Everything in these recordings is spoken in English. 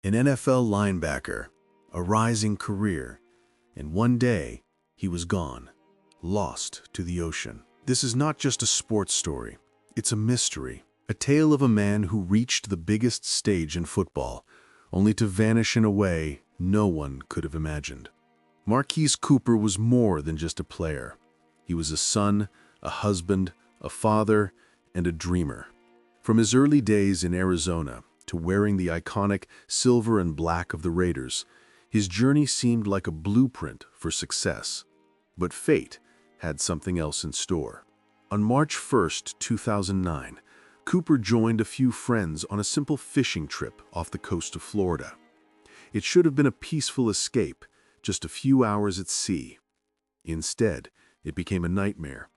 An NFL linebacker, a rising career, and one day he was gone, lost to the ocean. This is not just a sports story, it's a mystery, a tale of a man who reached the biggest stage in football, only to vanish in a way no one could have imagined. Marquise Cooper was more than just a player. He was a son, a husband, a father, and a dreamer. From his early days in Arizona to wearing the iconic silver and black of the Raiders, his journey seemed like a blueprint for success. But fate had something else in store. On March 1st, 2009, Cooper joined a few friends on a simple fishing trip off the coast of Florida. It should have been a peaceful escape, just a few hours at sea. Instead, it became a nightmare.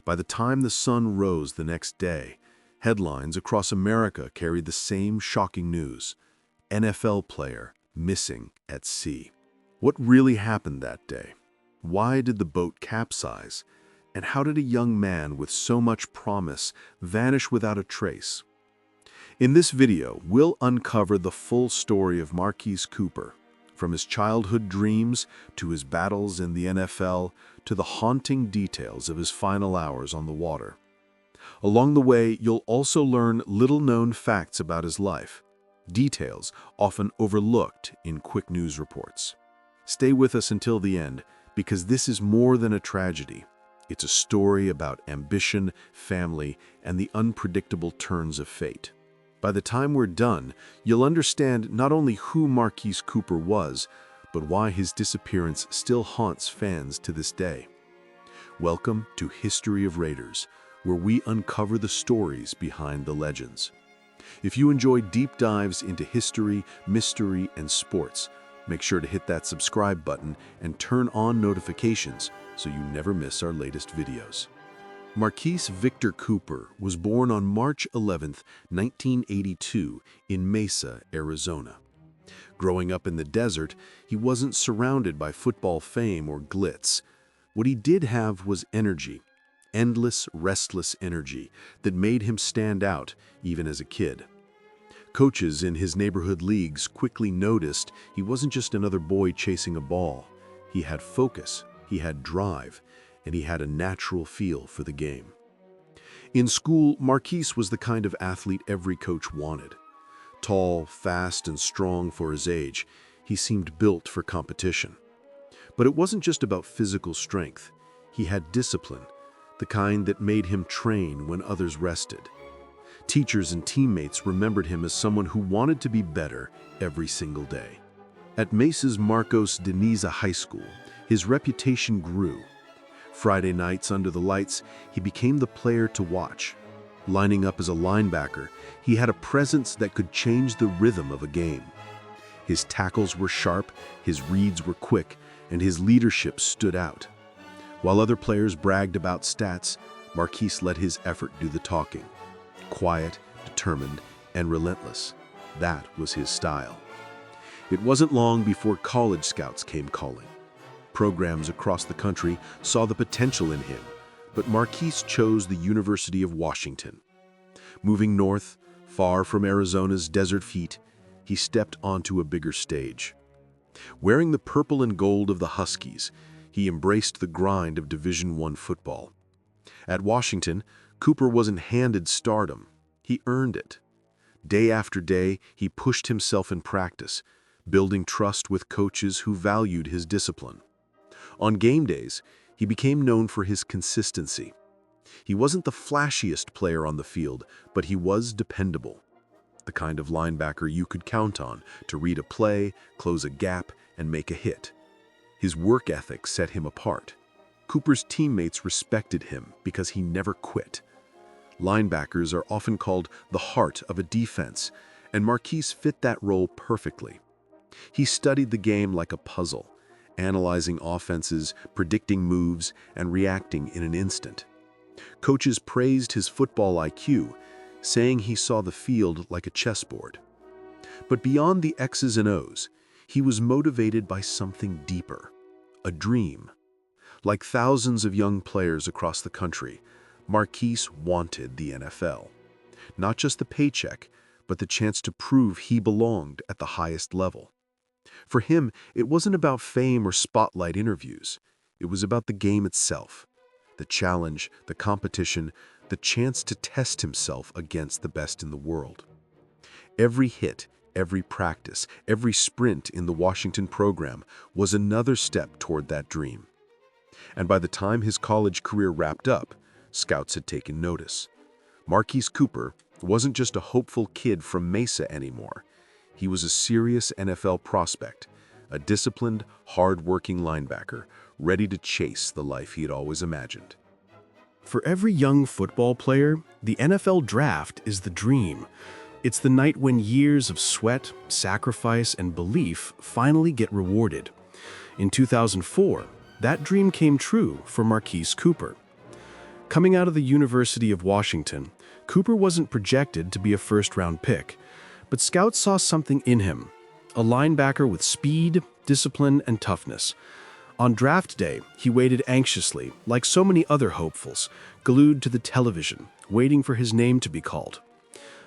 By the time the sun rose the next day, headlines across America carried the same shocking news: NFL player missing at sea. What really happened that day? Why did the boat capsize? And how did a young man with so much promise vanish without a trace? In this video, we'll uncover the full story of Marquise Cooper, from his childhood dreams to his battles in the NFL to the haunting details of his final hours on the water. Along the way, you'll also learn little-known facts about his life, details often overlooked in quick news reports. Stay with us until the end, because this is more than a tragedy. It's a story about ambition, family, and the unpredictable turns of fate. By the time we're done, you'll understand not only who Marquise Cooper was, but why his disappearance still haunts fans to this day. Welcome to History of Raiders, where we uncover the stories behind the legends. If you enjoy deep dives into history, mystery, and sports, make sure to hit that subscribe button and turn on notifications so you never miss our latest videos. Marquise Victor Cooper was born on March 11, 1982, in Mesa, Arizona. Growing up in the desert, he wasn't surrounded by football fame or glitz. What he did have was energy, endless, restless energy that made him stand out even as a kid. Coaches in his neighborhood leagues quickly noticed he wasn't just another boy chasing a ball. He had focus, he had drive, and he had a natural feel for the game. In school, Marquise was the kind of athlete every coach wanted. Tall, fast, and strong for his age, he seemed built for competition. But it wasn't just about physical strength. He had discipline, the kind that made him train when others rested. Teachers and teammates remembered him as someone who wanted to be better every single day. At Mesa's Marcos de Niza High School, his reputation grew. Friday nights under the lights, he became the player to watch. Lining up as a linebacker, he had a presence that could change the rhythm of a game. His tackles were sharp, his reads were quick, and his leadership stood out. While other players bragged about stats, Marquise let his effort do the talking. Quiet, determined, and relentless. That was his style. It wasn't long before college scouts came calling. Programs across the country saw the potential in him, but Marquise chose the University of Washington. Moving north, far from Arizona's desert heat, he stepped onto a bigger stage. Wearing the purple and gold of the Huskies, he embraced the grind of Division I football. At Washington, Cooper wasn't handed stardom, he earned it. Day after day, he pushed himself in practice, building trust with coaches who valued his discipline. On game days, he became known for his consistency. He wasn't the flashiest player on the field, but he was dependable. The kind of linebacker you could count on to read a play, close a gap, and make a hit. His work ethic set him apart. Cooper's teammates respected him because he never quit. Linebackers are often called the heart of a defense, and Marquise fit that role perfectly. He studied the game like a puzzle, analyzing offenses, predicting moves, and reacting in an instant. Coaches praised his football IQ, saying he saw the field like a chessboard. But beyond the X's and O's, he was motivated by something deeper, a dream. Like thousands of young players across the country, Marquise wanted the NFL. Not just the paycheck, but the chance to prove he belonged at the highest level. For him, it wasn't about fame or spotlight interviews. It was about the game itself, the challenge, the competition, the chance to test himself against the best in the world. Every hit, every practice, every sprint in the Washington program was another step toward that dream. And by the time his college career wrapped up, scouts had taken notice. Marquise Cooper wasn't just a hopeful kid from Mesa anymore. He was a serious NFL prospect, a disciplined, hard-working linebacker, ready to chase the life he had always imagined. For every young football player, the NFL draft is the dream. It's the night when years of sweat, sacrifice, and belief finally get rewarded. In 2004, that dream came true for Marquise Cooper. Coming out of the University of Washington, Cooper wasn't projected to be a first-round pick, but scouts saw something in him, a linebacker with speed, discipline, and toughness. On draft day, he waited anxiously, like so many other hopefuls, glued to the television, waiting for his name to be called.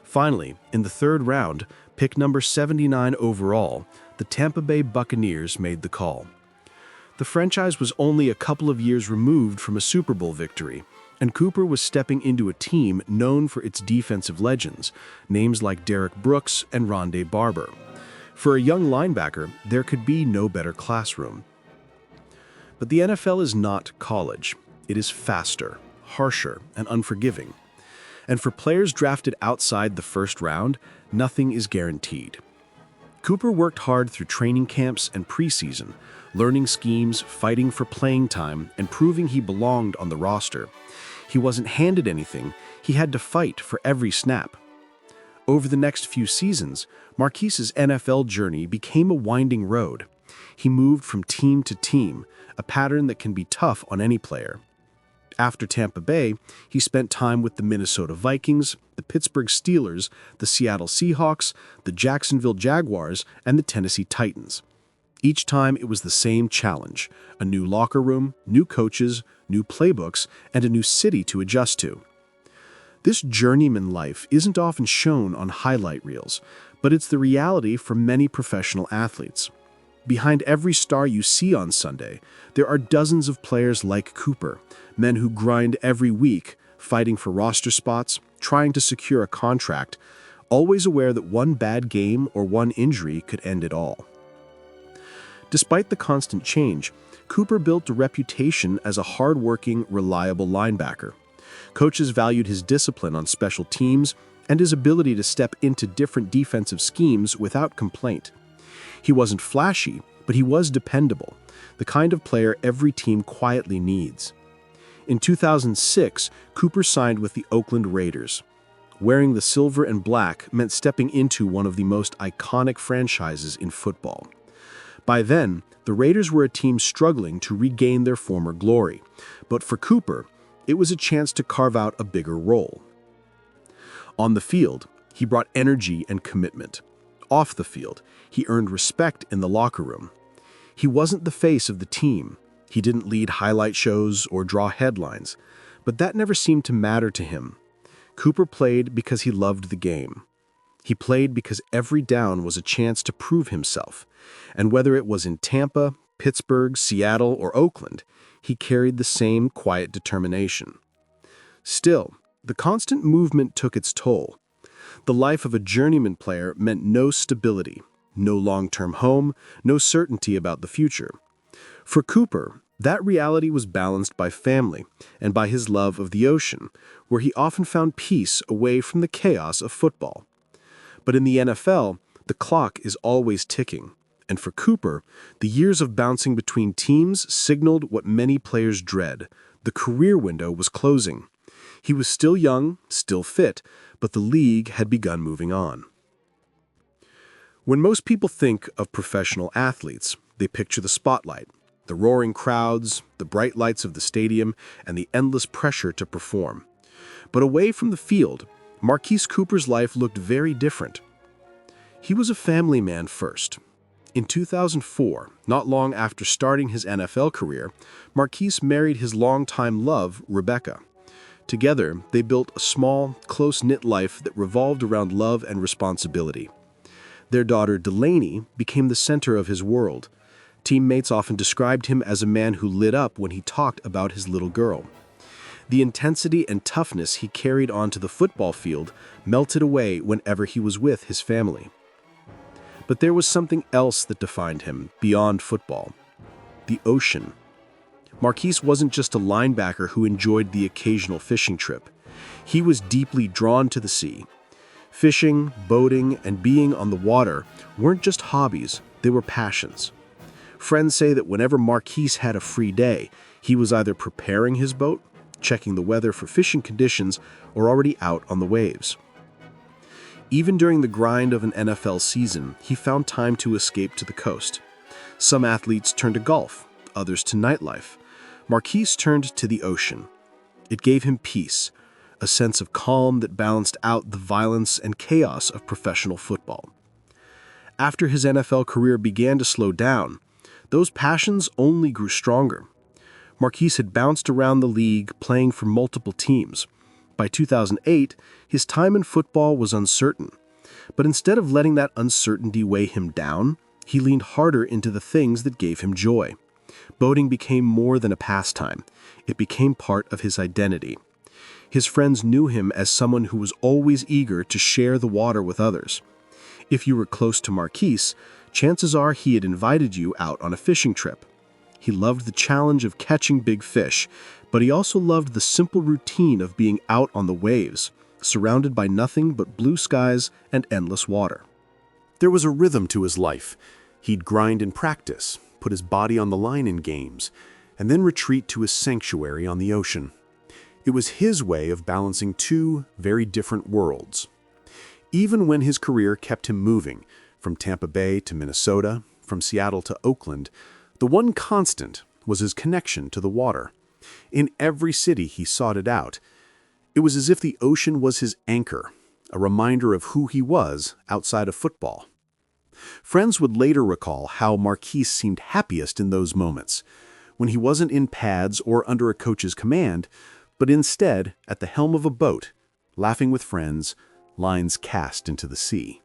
Finally, in the third round, pick number 79 overall, the Tampa Bay Buccaneers made the call. The franchise was only a couple of years removed from a Super Bowl victory, and Cooper was stepping into a team known for its defensive legends, names like Derek Brooks and Rondé Barber. For a young linebacker, there could be no better classroom. But the NFL is not college. It is faster, harsher, and unforgiving. And for players drafted outside the first round, nothing is guaranteed. Cooper worked hard through training camps and preseason, learning schemes, fighting for playing time, and proving he belonged on the roster. He wasn't handed anything, he had to fight for every snap. Over the next few seasons, Marquise's NFL journey became a winding road. He moved from team to team, a pattern that can be tough on any player. After Tampa Bay, he spent time with the Minnesota Vikings, the Pittsburgh Steelers, the Seattle Seahawks, the Jacksonville Jaguars, and the Tennessee Titans. Each time it was the same challenge, a new locker room, new coaches, new playbooks, and a new city to adjust to. This journeyman life isn't often shown on highlight reels, but it's the reality for many professional athletes. Behind every star you see on Sunday, there are dozens of players like Cooper, men who grind every week, fighting for roster spots, trying to secure a contract, always aware that one bad game or one injury could end it all. Despite the constant change, Cooper built a reputation as a hard-working, reliable linebacker. Coaches valued his discipline on special teams and his ability to step into different defensive schemes without complaint. He wasn't flashy, but he was dependable, the kind of player every team quietly needs. In 2006, Cooper signed with the Oakland Raiders. Wearing the silver and black meant stepping into one of the most iconic franchises in football. By then, the Raiders were a team struggling to regain their former glory, but for Cooper, it was a chance to carve out a bigger role. On the field, he brought energy and commitment. Off the field, he earned respect in the locker room. He wasn't the face of the team. He didn't lead highlight shows or draw headlines, but that never seemed to matter to him. Cooper played because he loved the game. He played because every down was a chance to prove himself, and whether it was in Tampa, Pittsburgh, Seattle, or Oakland, he carried the same quiet determination. Still, the constant movement took its toll. The life of a journeyman player meant no stability, no long-term home, no certainty about the future. For Cooper, that reality was balanced by family and by his love of the ocean, where he often found peace away from the chaos of football. But in the NFL, the clock is always ticking, and for Cooper, the years of bouncing between teams signaled what many players dread. The career window was closing. He was still young, still fit, but the league had begun moving on. When most people think of professional athletes, they picture the spotlight, the roaring crowds, the bright lights of the stadium, and the endless pressure to perform. But away from the field, Marquise Cooper's life looked very different. He was a family man first. In 2004, not long after starting his NFL career, Marquise married his longtime love, Rebecca. Together, they built a small, close-knit life that revolved around love and responsibility. Their daughter, Delaney, became the center of his world. Teammates often described him as a man who lit up when he talked about his little girl. The intensity and toughness he carried onto the football field melted away whenever he was with his family. But there was something else that defined him beyond football: the ocean. Marquise wasn't just a linebacker who enjoyed the occasional fishing trip. He was deeply drawn to the sea. Fishing, boating, and being on the water weren't just hobbies, they were passions. Friends say that whenever Marquise had a free day, he was either preparing his boat, checking the weather for fishing conditions, or already out on the waves. Even during the grind of an NFL season, he found time to escape to the coast. Some athletes turned to golf, others to nightlife. Marquise turned to the ocean. It gave him peace, a sense of calm that balanced out the violence and chaos of professional football. After his NFL career began to slow down, those passions only grew stronger. Marquise had bounced around the league, playing for multiple teams. By 2008, his time in football was uncertain. But instead of letting that uncertainty weigh him down, he leaned harder into the things that gave him joy. Boating became more than a pastime. It became part of his identity. His friends knew him as someone who was always eager to share the water with others. If you were close to Marquise, chances are he had invited you out on a fishing trip. He loved the challenge of catching big fish, but he also loved the simple routine of being out on the waves, surrounded by nothing but blue skies and endless water. There was a rhythm to his life. He'd grind in practice, put his body on the line in games, and then retreat to his sanctuary on the ocean. It was his way of balancing two very different worlds. Even when his career kept him moving, from Tampa Bay to Minnesota, from Seattle to Oakland, the one constant was his connection to the water. In every city he sought it out. It was as if the ocean was his anchor, a reminder of who he was outside of football. Friends would later recall how Marquise seemed happiest in those moments, when he wasn't in pads or under a coach's command, but instead at the helm of a boat, laughing with friends, lines cast into the sea.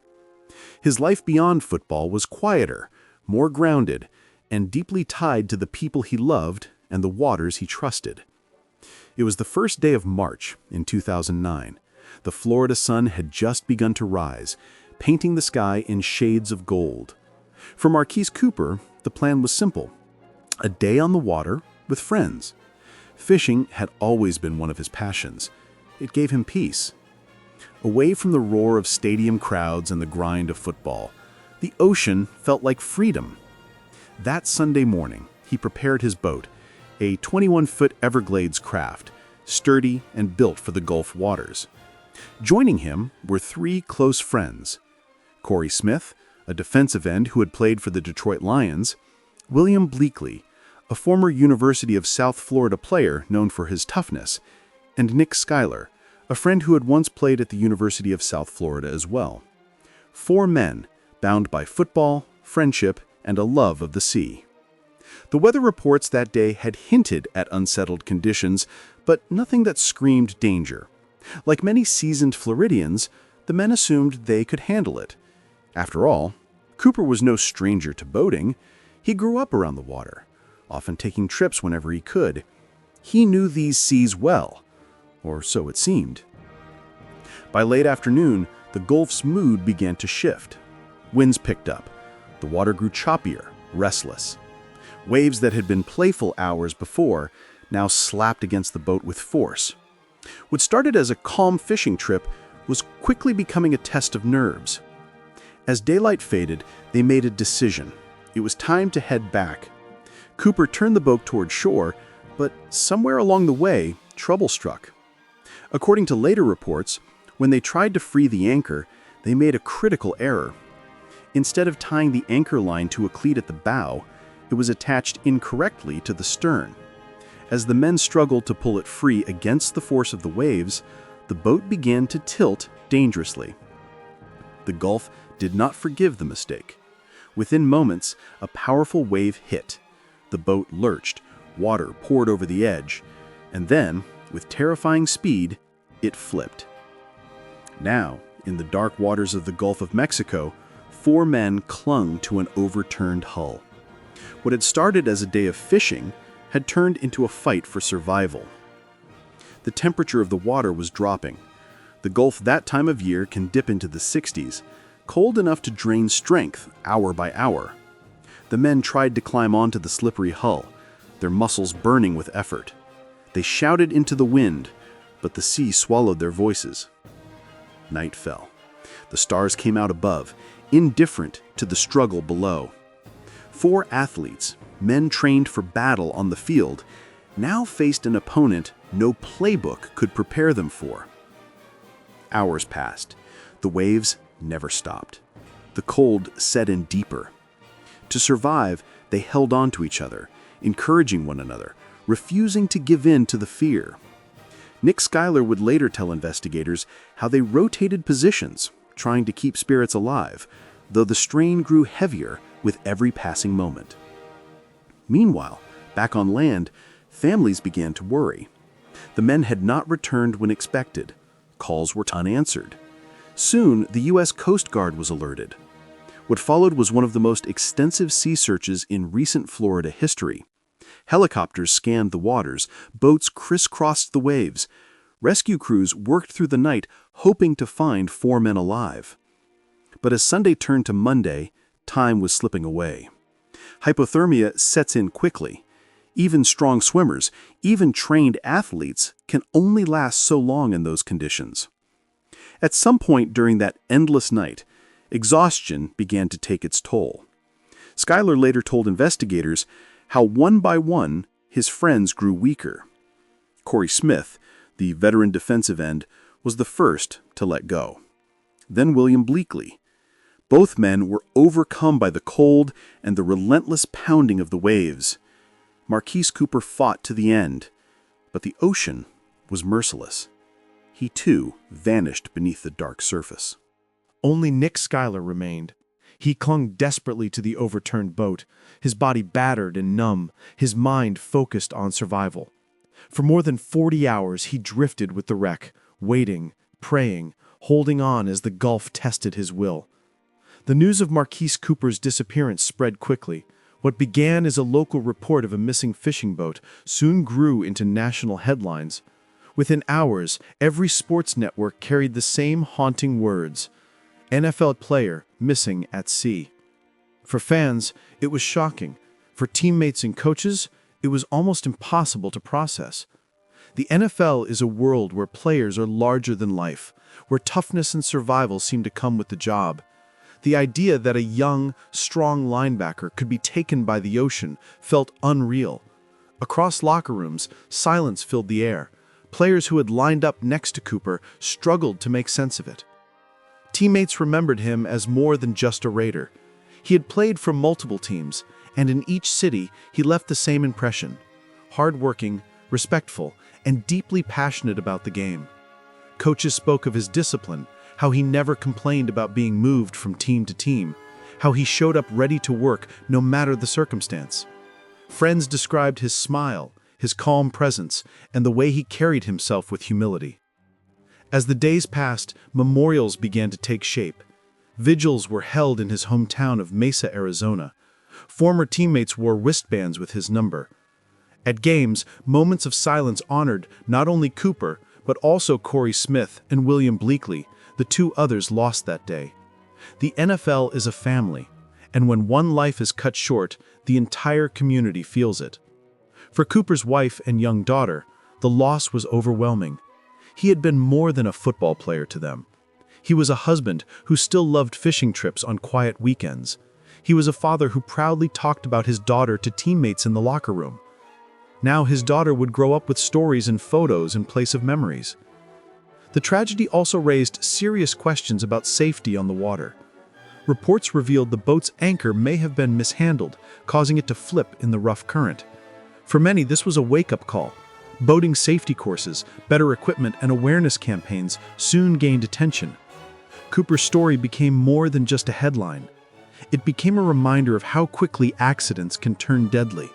His life beyond football was quieter, more grounded, and deeply tied to the people he loved and the waters he trusted. It was the first day of March in 2009. The Florida sun had just begun to rise, painting the sky in shades of gold. For Marquise Cooper, the plan was simple: a day on the water with friends. Fishing had always been one of his passions. It gave him peace. Away from the roar of stadium crowds and the grind of football, the ocean felt like freedom. That Sunday morning, he prepared his boat, a 21-foot Everglades craft, sturdy and built for the Gulf waters. Joining him were three close friends: Corey Smith, a defensive end who had played for the Detroit Lions; William Bleakley, a former University of South Florida player known for his toughness; and Nick Schuyler, a friend who had once played at the University of South Florida as well. 4 men, bound by football, friendship, and a love of the sea. The weather reports that day had hinted at unsettled conditions, but nothing that screamed danger. Like many seasoned Floridians, the men assumed they could handle it. After all, Cooper was no stranger to boating. He grew up around the water, often taking trips whenever he could. He knew these seas well, or so it seemed. By late afternoon, the Gulf's mood began to shift. Winds picked up. The water grew choppier, restless. Waves that had been playful hours before now slapped against the boat with force. What started as a calm fishing trip was quickly becoming a test of nerves. As daylight faded, they made a decision. It was time to head back. Cooper turned the boat toward shore, but somewhere along the way, trouble struck. According to later reports, when they tried to free the anchor, they made a critical error. Instead of tying the anchor line to a cleat at the bow, it was attached incorrectly to the stern. As the men struggled to pull it free against the force of the waves, the boat began to tilt dangerously. The Gulf did not forgive the mistake. Within moments, a powerful wave hit. The boat lurched, water poured over the edge, and then, With terrifying speed, it flipped. Now, in the dark waters of the Gulf of Mexico, 4 men clung to an overturned hull. What had started as a day of fishing had turned into a fight for survival. The temperature of the water was dropping. The Gulf that time of year can dip into the 60s, cold enough to drain strength hour by hour. The men tried to climb onto the slippery hull, their muscles burning with effort. They shouted into the wind, but the sea swallowed their voices. Night fell. The stars came out above, indifferent to the struggle below. 4 athletes, men trained for battle on the field, now faced an opponent no playbook could prepare them for. Hours passed. The waves never stopped. The cold set in deeper. To survive, they held on to each other, encouraging one another, refusing to give in to the fear. Nick Schuyler would later tell investigators how they rotated positions, trying to keep spirits alive, though the strain grew heavier with every passing moment. Meanwhile, back on land, families began to worry. The men had not returned when expected. Calls were unanswered. Soon, the U.S. Coast Guard was alerted. What followed was one of the most extensive sea searches in recent Florida history. Helicopters scanned the waters, boats crisscrossed the waves. Rescue crews worked through the night, hoping to find 4 men alive. But as Sunday turned to Monday, time was slipping away. Hypothermia sets in quickly. Even strong swimmers, even trained athletes, can only last so long in those conditions. At some point during that endless night, exhaustion began to take its toll. Schuyler later told investigators how one by one his friends grew weaker. Corey Smith, the veteran defensive end, was the first to let go. Then William Bleakley. Both men were overcome by the cold and the relentless pounding of the waves. Marquise Cooper fought to the end, but the ocean was merciless. He too vanished beneath the dark surface. Only Nick Schuyler remained. He clung desperately to the overturned boat, his body battered and numb, his mind focused on survival. For more than 40 hours he drifted with the wreck, waiting, praying, holding on as the Gulf tested his will. The news of Marquise Cooper's disappearance spread quickly. What began as a local report of a missing fishing boat soon grew into national headlines. Within hours, every sports network carried the same haunting words: NFL player missing at sea. For fans, it was shocking. For teammates and coaches, it was almost impossible to process. The NFL is a world where players are larger than life, where toughness and survival seem to come with the job. The idea that a young, strong linebacker could be taken by the ocean felt unreal. Across locker rooms, silence filled the air. Players who had lined up next to Cooper struggled to make sense of it. Teammates remembered him as more than just a Raider. He had played for multiple teams, and in each city he left the same impression: hardworking, respectful, and deeply passionate about the game. Coaches spoke of his discipline, how he never complained about being moved from team to team, how he showed up ready to work no matter the circumstance. Friends described his smile, his calm presence, and the way he carried himself with humility. As the days passed, memorials began to take shape. Vigils were held in his hometown of Mesa, Arizona. Former teammates wore wristbands with his number. At games, moments of silence honored not only Cooper, but also Corey Smith and William Bleakley, the 2 others lost that day. The NFL is a family, and when one life is cut short, the entire community feels it. For Cooper's wife and young daughter, the loss was overwhelming. He had been more than a football player to them. He was a husband who still loved fishing trips on quiet weekends. He was a father who proudly talked about his daughter to teammates in the locker room. Now his daughter would grow up with stories and photos in place of memories. The tragedy also raised serious questions about safety on the water. Reports revealed the boat's anchor may have been mishandled, causing it to flip in the rough current. For many, this was a wake-up call. Boating safety courses, better equipment, and awareness campaigns soon gained attention. Cooper's story became more than just a headline. It became a reminder of how quickly accidents can turn deadly.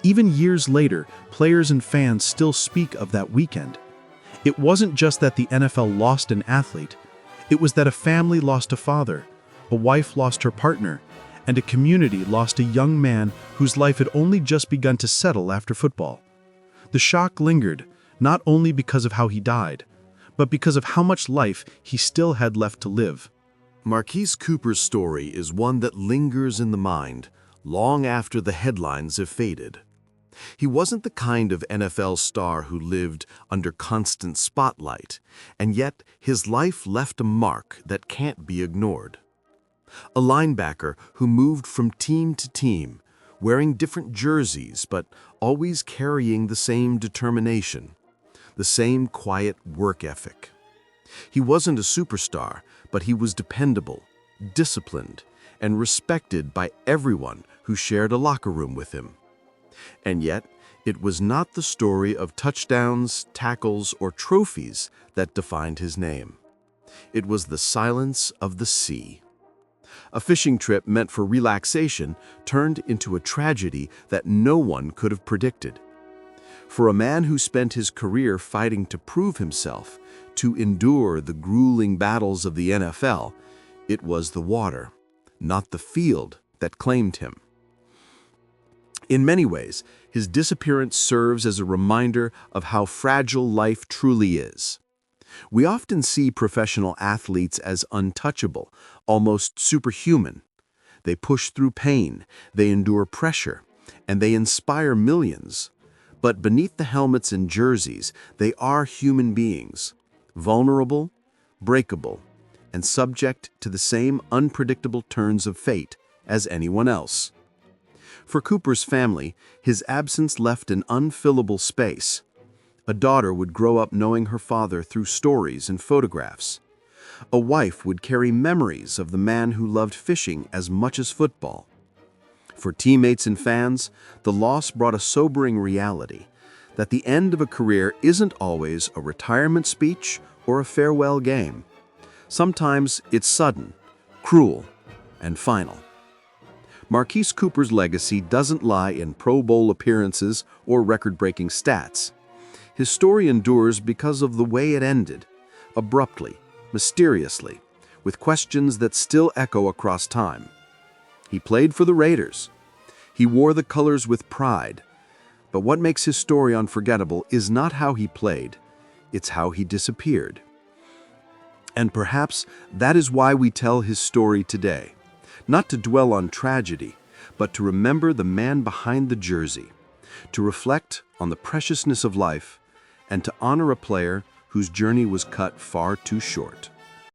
Even years later, players and fans still speak of that weekend. It wasn't just that the NFL lost an athlete. It was that a family lost a father, a wife lost her partner, and a community lost a young man whose life had only just begun to settle after football. The shock lingered, not only because of how he died, but because of how much life he still had left to live. Marquise Cooper's story is one that lingers in the mind long after the headlines have faded. He wasn't the kind of NFL star who lived under constant spotlight, and yet his life left a mark that can't be ignored. A linebacker who moved from team to team, wearing different jerseys but always carrying the same determination, the same quiet work ethic. He wasn't a superstar, but he was dependable, disciplined, and respected by everyone who shared a locker room with him. And yet, it was not the story of touchdowns, tackles, or trophies that defined his name. It was the silence of the sea. A fishing trip meant for relaxation turned into a tragedy that no one could have predicted. For a man who spent his career fighting to prove himself, to endure the grueling battles of the NFL, it was the water, not the field, that claimed him. In many ways, his disappearance serves as a reminder of how fragile life truly is. We often see professional athletes as untouchable, almost superhuman. They push through pain, they endure pressure, and they inspire millions. But beneath the helmets and jerseys, they are human beings, vulnerable, breakable, and subject to the same unpredictable turns of fate as anyone else. For Cooper's family, his absence left an unfillable space. A daughter would grow up knowing her father through stories and photographs. A wife would carry memories of the man who loved fishing as much as football. For teammates and fans, the loss brought a sobering reality that the end of a career isn't always a retirement speech or a farewell game. Sometimes it's sudden, cruel, and final. Marquise Cooper's legacy doesn't lie in Pro Bowl appearances or record-breaking stats. His story endures because of the way it ended, abruptly, mysteriously, with questions that still echo across time. He played for the Raiders. He wore the colors with pride. But what makes his story unforgettable is not how he played, it's how he disappeared. And perhaps that is why we tell his story today. Not to dwell on tragedy, but to remember the man behind the jersey, to reflect on the preciousness of life, and to honor a player whose journey was cut far too short.